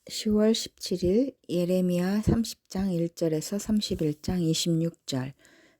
10월 17일 예레미야 30장 1절에서 31장 26절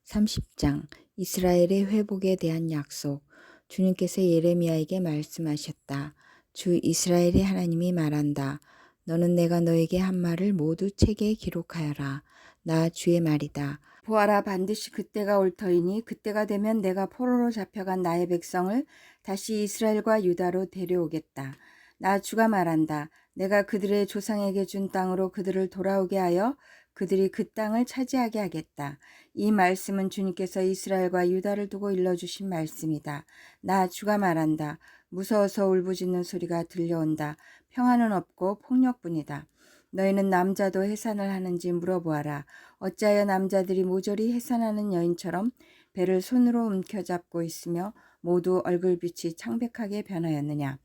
30장 이스라엘의 회복에 대한 약속. 주님께서 예레미야에게 말씀하셨다. 주 이스라엘의 하나님이 말한다. 너는 내가 너에게 한 말을 모두 책에 기록하여라. 나 주의 말이다. 보아라, 반드시 그때가 올 터이니 그때가 되면 내가 포로로 잡혀간 나의 백성을 다시 이스라엘과 유다로 데려오겠다. 나 주가 말한다. 내가 그들의 조상에게 준 땅으로 그들을 돌아오게 하여 그들이 그 땅을 차지하게 하겠다. 이 말씀은 주님께서 이스라엘과 유다를 두고 일러주신 말씀이다. 나 주가 말한다. 무서워서 울부짖는 소리가 들려온다. 평안은 없고 폭력뿐이다. 너희는 남자도 해산을 하는지 물어보아라. 어찌하여 남자들이 모조리 해산하는 여인처럼 배를 손으로 움켜잡고 있으며 모두 얼굴빛이 창백하게 변하였느냐.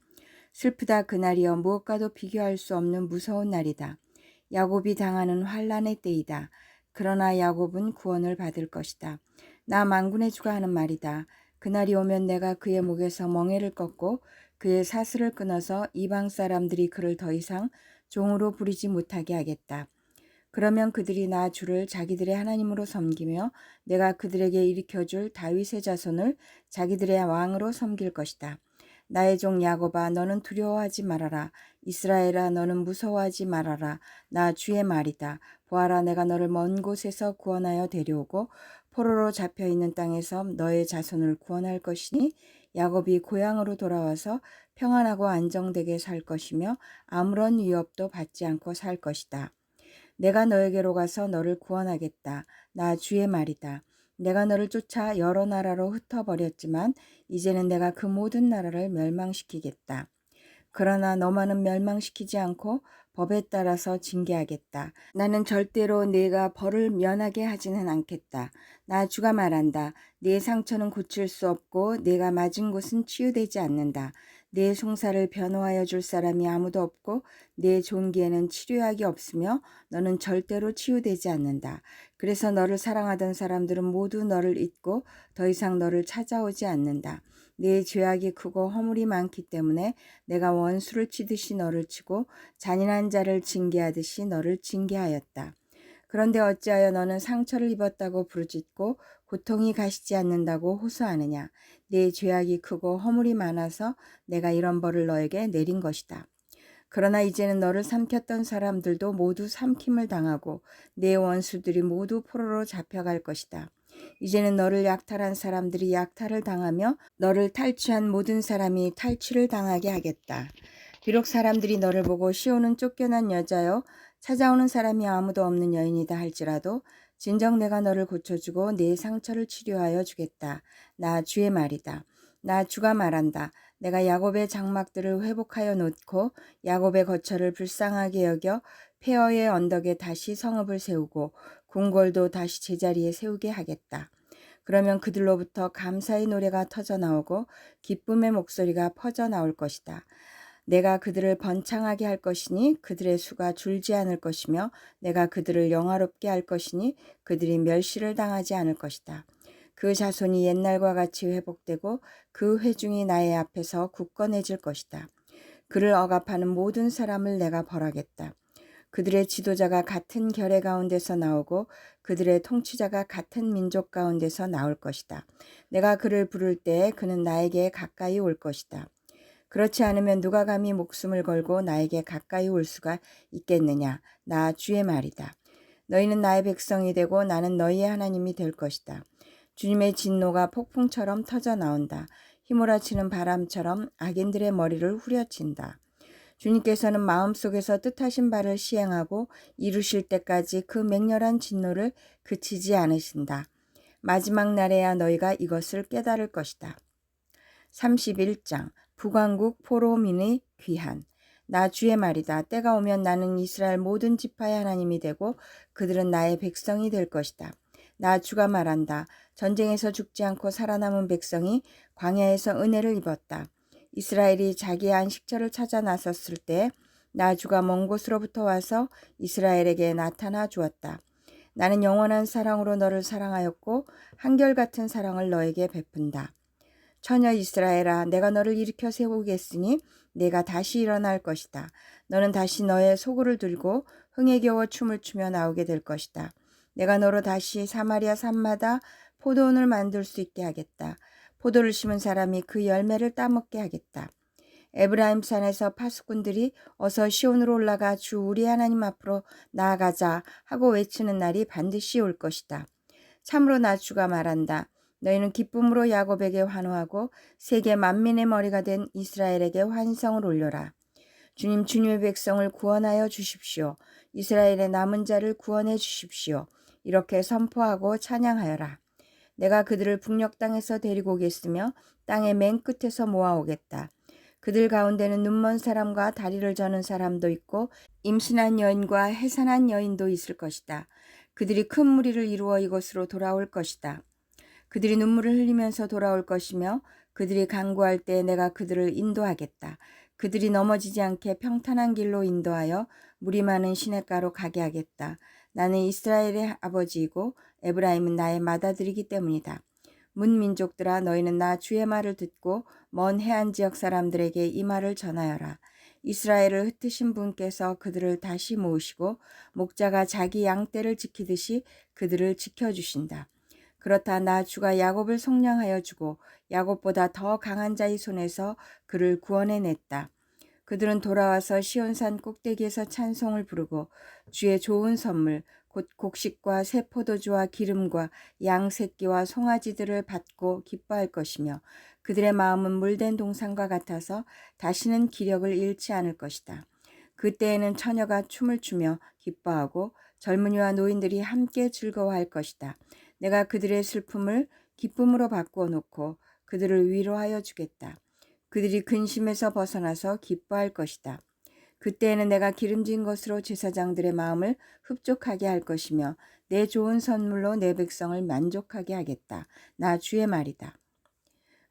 슬프다. 그날이여, 무엇과도 비교할 수 없는 무서운 날이다. 야곱이 당하는 환난의 때이다. 그러나 야곱은 구원을 받을 것이다. 나 만군의 주가 하는 말이다. 그날이 오면 내가 그의 목에서 멍에를 꺾고 그의 사슬을 끊어서 이방 사람들이 그를 더 이상 종으로 부리지 못하게 하겠다. 그러면 그들이 나 주를 자기들의 하나님으로 섬기며 내가 그들에게 일으켜줄 다윗의 자손을 자기들의 왕으로 섬길 것이다. 나의 종 야곱아, 너는 두려워하지 말아라. 이스라엘아, 너는 무서워하지 말아라. 나 주의 말이다. 보아라, 내가 너를 먼 곳에서 구원하여 데려오고 포로로 잡혀있는 땅에서 너의 자손을 구원할 것이니 야곱이 고향으로 돌아와서 평안하고 안정되게 살 것이며 아무런 위협도 받지 않고 살 것이다. 내가 너에게로 가서 너를 구원하겠다. 나 주의 말이다. 내가 너를 쫓아 여러 나라로 흩어버렸지만 이제는 내가 그 모든 나라를 멸망시키겠다. 그러나 너만은 멸망시키지 않고 법에 따라서 징계하겠다. 나는 절대로 네가 벌을 면하게 하지는 않겠다. 나 주가 말한다. 네 상처는 고칠 수 없고 네가 맞은 곳은 치유되지 않는다. 네 송사를 변호하여 줄 사람이 아무도 없고 네 존귀에는 치료약이 없으며 너는 절대로 치유되지 않는다. 그래서 너를 사랑하던 사람들은 모두 너를 잊고 더 이상 너를 찾아오지 않는다. 네 죄악이 크고 허물이 많기 때문에 내가 원수를 치듯이 너를 치고 잔인한 자를 징계하듯이 너를 징계하였다. 그런데 어찌하여 너는 상처를 입었다고 부르짖고 고통이 가시지 않는다고 호소하느냐. 네 죄악이 크고 허물이 많아서 내가 이런 벌을 너에게 내린 것이다. 그러나 이제는 너를 삼켰던 사람들도 모두 삼킴을 당하고 네 원수들이 모두 포로로 잡혀갈 것이다. 이제는 너를 약탈한 사람들이 약탈을 당하며 너를 탈취한 모든 사람이 탈취를 당하게 하겠다. 비록 사람들이 너를 보고 시온은 쫓겨난 여자여 찾아오는 사람이 아무도 없는 여인이다 할지라도 진정 내가 너를 고쳐주고 네 상처를 치료하여 주겠다. 나 주의 말이다. 나 주가 말한다. 내가 야곱의 장막들을 회복하여 놓고 야곱의 거처를 불쌍하게 여겨 폐허의 언덕에 다시 성읍을 세우고 궁궐도 다시 제자리에 세우게 하겠다. 그러면 그들로부터 감사의 노래가 터져 나오고 기쁨의 목소리가 퍼져 나올 것이다. 내가 그들을 번창하게 할 것이니 그들의 수가 줄지 않을 것이며 내가 그들을 영화롭게 할 것이니 그들이 멸시를 당하지 않을 것이다. 그 자손이 옛날과 같이 회복되고 그 회중이 나의 앞에서 굳건해질 것이다. 그를 억압하는 모든 사람을 내가 벌하겠다. 그들의 지도자가 같은 결의 가운데서 나오고 그들의 통치자가 같은 민족 가운데서 나올 것이다. 내가 그를 부를 때에 그는 나에게 가까이 올 것이다. 그렇지 않으면 누가 감히 목숨을 걸고 나에게 가까이 올 수가 있겠느냐. 나 주의 말이다. 너희는 나의 백성이 되고 나는 너희의 하나님이 될 것이다. 주님의 진노가 폭풍처럼 터져 나온다. 휘몰아치는 바람처럼 악인들의 머리를 후려친다. 주님께서는 마음속에서 뜻하신 바를 시행하고 이루실 때까지 그 맹렬한 진노를 그치지 않으신다. 마지막 날에야 너희가 이것을 깨달을 것이다. 31장 북왕국 포로민의 귀한. 나 주의 말이다. 때가 오면 나는 이스라엘 모든 지파의 하나님이 되고 그들은 나의 백성이 될 것이다. 나 주가 말한다. 전쟁에서 죽지 않고 살아남은 백성이 광야에서 은혜를 입었다. 이스라엘이 자기의 안식처를 찾아 나섰을 때 나 주가 먼 곳으로부터 와서 이스라엘에게 나타나 주었다. 나는 영원한 사랑으로 너를 사랑하였고 한결같은 사랑을 너에게 베푼다. 처녀 이스라엘아, 내가 너를 일으켜 세우겠으니 내가 다시 일어날 것이다. 너는 다시 너의 소굴을 들고 흥에 겨워 춤을 추며 나오게 될 것이다. 내가 너로 다시 사마리아 산마다 포도원을 만들 수 있게 하겠다. 포도를 심은 사람이 그 열매를 따먹게 하겠다. 에브라임 산에서 파수꾼들이 어서 시온으로 올라가 주 우리 하나님 앞으로 나아가자 하고 외치는 날이 반드시 올 것이다. 참으로 나 주가 말한다. 너희는 기쁨으로 야곱에게 환호하고 세계 만민의 머리가 된 이스라엘에게 환성을 올려라. 주님, 주님의 백성을 구원하여 주십시오. 이스라엘의 남은 자를 구원해 주십시오. 이렇게 선포하고 찬양하여라. 내가 그들을 북녘 땅에서 데리고 오겠으며 땅의 맨 끝에서 모아오겠다. 그들 가운데는 눈먼 사람과 다리를 저는 사람도 있고 임신한 여인과 해산한 여인도 있을 것이다. 그들이 큰 무리를 이루어 이곳으로 돌아올 것이다. 그들이 눈물을 흘리면서 돌아올 것이며 그들이 간구할 때 내가 그들을 인도하겠다. 그들이 넘어지지 않게 평탄한 길로 인도하여 물이 많은 시냇가로 가게 하겠다. 나는 이스라엘의 아버지이고 에브라임은 나의 맏아들이기 때문이다. 문 민족들아, 너희는 나 주의 말을 듣고 먼 해안 지역 사람들에게 이 말을 전하여라. 이스라엘을 흩으신 분께서 그들을 다시 모으시고 목자가 자기 양떼를 지키듯이 그들을 지켜주신다. 그렇다 나 주가 야곱을 속량하여 주고 야곱보다 더 강한 자의 손에서 그를 구원해냈다. 그들은 돌아와서 시온산 꼭대기에서 찬송을 부르고 주의 좋은 선물 곧 곡식과 새 포도주와 기름과 양 새끼와 송아지들을 받고 기뻐할 것이며 그들의 마음은 물된 동산과 같아서 다시는 기력을 잃지 않을 것이다. 그때에는 처녀가 춤을 추며 기뻐하고 젊은이와 노인들이 함께 즐거워할 것이다. 내가 그들의 슬픔을 기쁨으로 바꾸어 놓고 그들을 위로하여 주겠다. 그들이 근심에서 벗어나서 기뻐할 것이다. 그때에는 내가 기름진 것으로 제사장들의 마음을 흡족하게 할 것이며 내 좋은 선물로 내 백성을 만족하게 하겠다. 나 주의 말이다.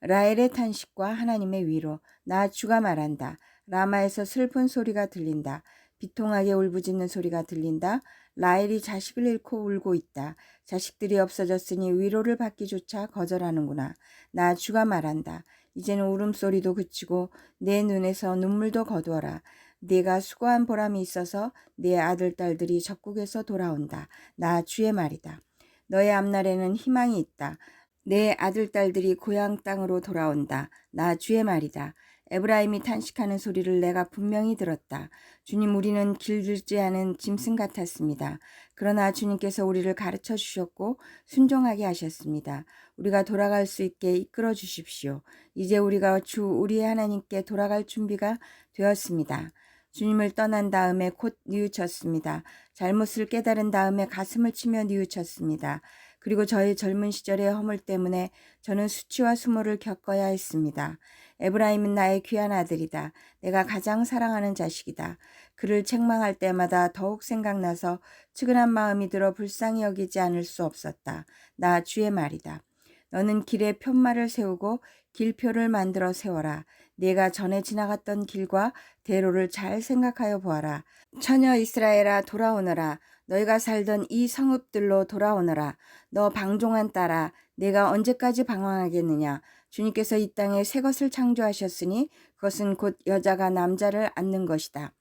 라헬의 탄식과 하나님의 위로. 나 주가 말한다. 라마에서 슬픈 소리가 들린다. 비통하게 울부짖는 소리가 들린다. 라헬이 자식을 잃고 울고 있다. 자식들이 없어졌으니 위로를 받기조차 거절하는구나. 나 주가 말한다. 이제는 울음소리도 그치고 내 눈에서 눈물도 거두어라. 네가 수고한 보람이 있어서 네 아들 딸들이 적국에서 돌아온다. 나 주의 말이다. 너의 앞날에는 희망이 있다. 내 아들 딸들이 고향 땅으로 돌아온다. 나 주의 말이다. 에브라임이 탄식하는 소리를 내가 분명히 들었다. 주님, 우리는 길들지 않은 짐승 같았습니다. 그러나 주님께서 우리를 가르쳐 주셨고 순종하게 하셨습니다. 우리가 돌아갈 수 있게 이끌어 주십시오. 이제 우리가 주 우리의 하나님께 돌아갈 준비가 되었습니다. 주님을 떠난 다음에 곧 뉘우쳤습니다. 잘못을 깨달은 다음에 가슴을 치며 뉘우쳤습니다. 그리고 저의 젊은 시절의 허물 때문에 저는 수치와 수모를 겪어야 했습니다. 에브라임은 나의 귀한 아들이다. 내가 가장 사랑하는 자식이다. 그를 책망할 때마다 더욱 생각나서 측은한 마음이 들어 불쌍히 여기지 않을 수 없었다. 나 주의 말이다. 너는 길에 편말을 세우고 길표를 만들어 세워라. 네가 전에 지나갔던 길과 대로를 잘 생각하여 보아라. 처녀 이스라엘아, 돌아오너라. 너희가 살던 이 성읍들로 돌아오너라. 너 방종한 딸아, 내가 언제까지 방황하겠느냐. 주님께서 이 땅에 새 것을 창조하셨으니 그것은 곧 여자가 남자를 안는 것이다.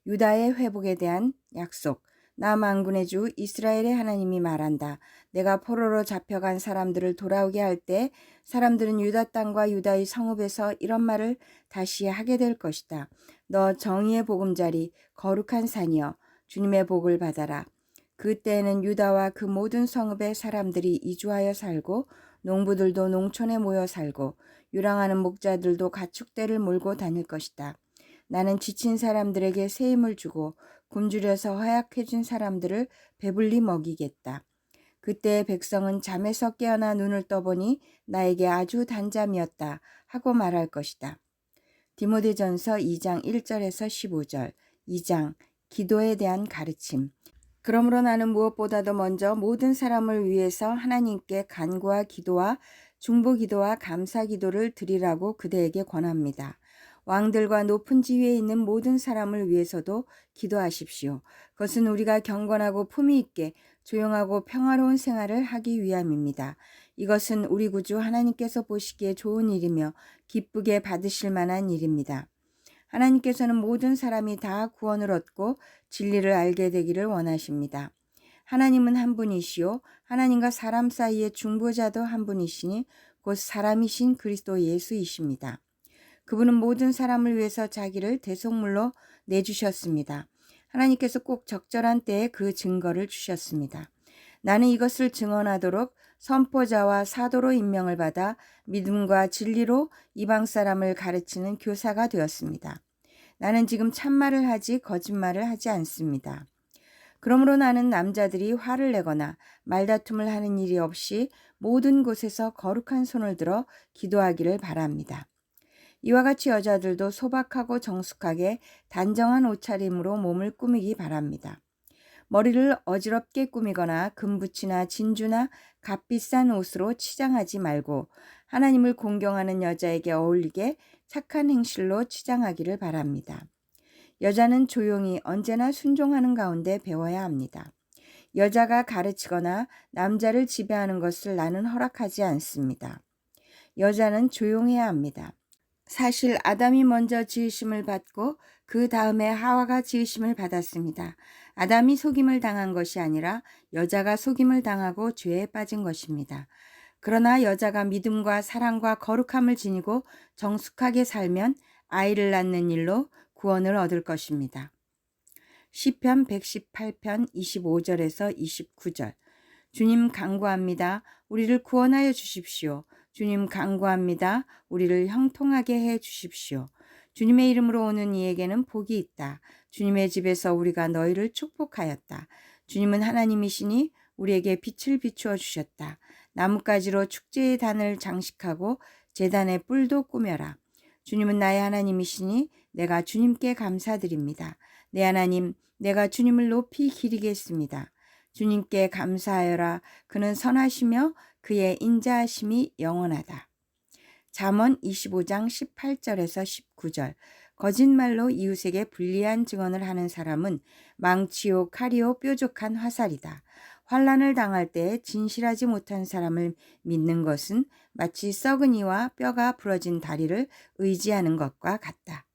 유다의 회복에 대한 약속. 나 만군의 주 이스라엘의 하나님이 말한다. 내가 포로로 잡혀간 사람들을 돌아오게 할 때 사람들은 유다 땅과 유다의 성읍에서 이런 말을 다시 하게 될 것이다. 너 정의의 보금자리 거룩한 산이여, 주님의 복을 받아라. 그때에는 유다와 그 모든 성읍의 사람들이 이주하여 살고 농부들도 농촌에 모여 살고 유랑하는 목자들도 가축대를 몰고 다닐 것이다. 나는 지친 사람들에게 새 힘을 주고 굶주려서 허약해진 사람들을 배불리 먹이겠다. 그때 백성은 잠에서 깨어나 눈을 떠보니 나에게 아주 단잠이었다 하고 말할 것이다. 디모데전서 2장 1절에서 15절. 2장 기도에 대한 가르침. 그러므로 나는 무엇보다도 먼저 모든 사람을 위해서 하나님께 간구와 기도와 중보기도와 감사기도를 드리라고 그대에게 권합니다. 왕들과 높은 지위에 있는 모든 사람을 위해서도 기도하십시오. 그것은 우리가 경건하고 품위 있게 조용하고 평화로운 생활을 하기 위함입니다. 이것은 우리 구주 하나님께서 보시기에 좋은 일이며 기쁘게 받으실 만한 일입니다. 하나님께서는 모든 사람이 다 구원을 얻고 진리를 알게 되기를 원하십니다. 하나님은 한 분이시요 하나님과 사람 사이의 중보자도 한 분이시니 곧 사람이신 그리스도 예수이십니다. 그분은 모든 사람을 위해서 자기를 대속물로 내주셨습니다. 하나님께서 꼭 적절한 때에 그 증거를 주셨습니다. 나는 이것을 증언하도록 선포자와 사도로 임명을 받아 믿음과 진리로 이방 사람을 가르치는 교사가 되었습니다. 나는 지금 참말을 하지 거짓말을 하지 않습니다. 그러므로 나는 남자들이 화를 내거나 말다툼을 하는 일이 없이 모든 곳에서 거룩한 손을 들어 기도하기를 바랍니다. 이와 같이 여자들도 소박하고 정숙하게 단정한 옷차림으로 몸을 꾸미기 바랍니다. 머리를 어지럽게 꾸미거나 금붙이나 진주나 값비싼 옷으로 치장하지 말고 하나님을 공경하는 여자에게 어울리게 착한 행실로 치장하기를 바랍니다. 여자는 조용히 언제나 순종하는 가운데 배워야 합니다. 여자가 가르치거나 남자를 지배하는 것을 나는 허락하지 않습니다. 여자는 조용해야 합니다. 사실 아담이 먼저 지으심을 받고 그 다음에 하와가 지으심을 받았습니다. 아담이 속임을 당한 것이 아니라 여자가 속임을 당하고 죄에 빠진 것입니다. 그러나 여자가 믿음과 사랑과 거룩함을 지니고 정숙하게 살면 아이를 낳는 일로 구원을 얻을 것입니다. 시편 118편 25절에서 29절. 주님 간구합니다. 우리를 구원하여 주십시오. 주님 간구합니다. 우리를 형통하게 해 주십시오. 주님의 이름으로 오는 이에게는 복이 있다. 주님의 집에서 우리가 너희를 축복하였다. 주님은 하나님이시니 우리에게 빛을 비추어 주셨다. 나뭇가지로 축제의 단을 장식하고 제단의 뿔도 꾸며라. 주님은 나의 하나님이시니 내가 주님께 감사드립니다. 내 하나님, 내가 주님을 높이 기리겠습니다. 주님께 감사하여라. 그는 선하시며 그의 인자하심이 영원하다. 잠언 25장 18절에서 19절. 거짓말로 이웃에게 불리한 증언을 하는 사람은 망치요 칼이요 뾰족한 화살이다. 환난을 당할 때 진실하지 못한 사람을 믿는 것은 마치 썩은 이와 뼈가 부러진 다리를 의지하는 것과 같다.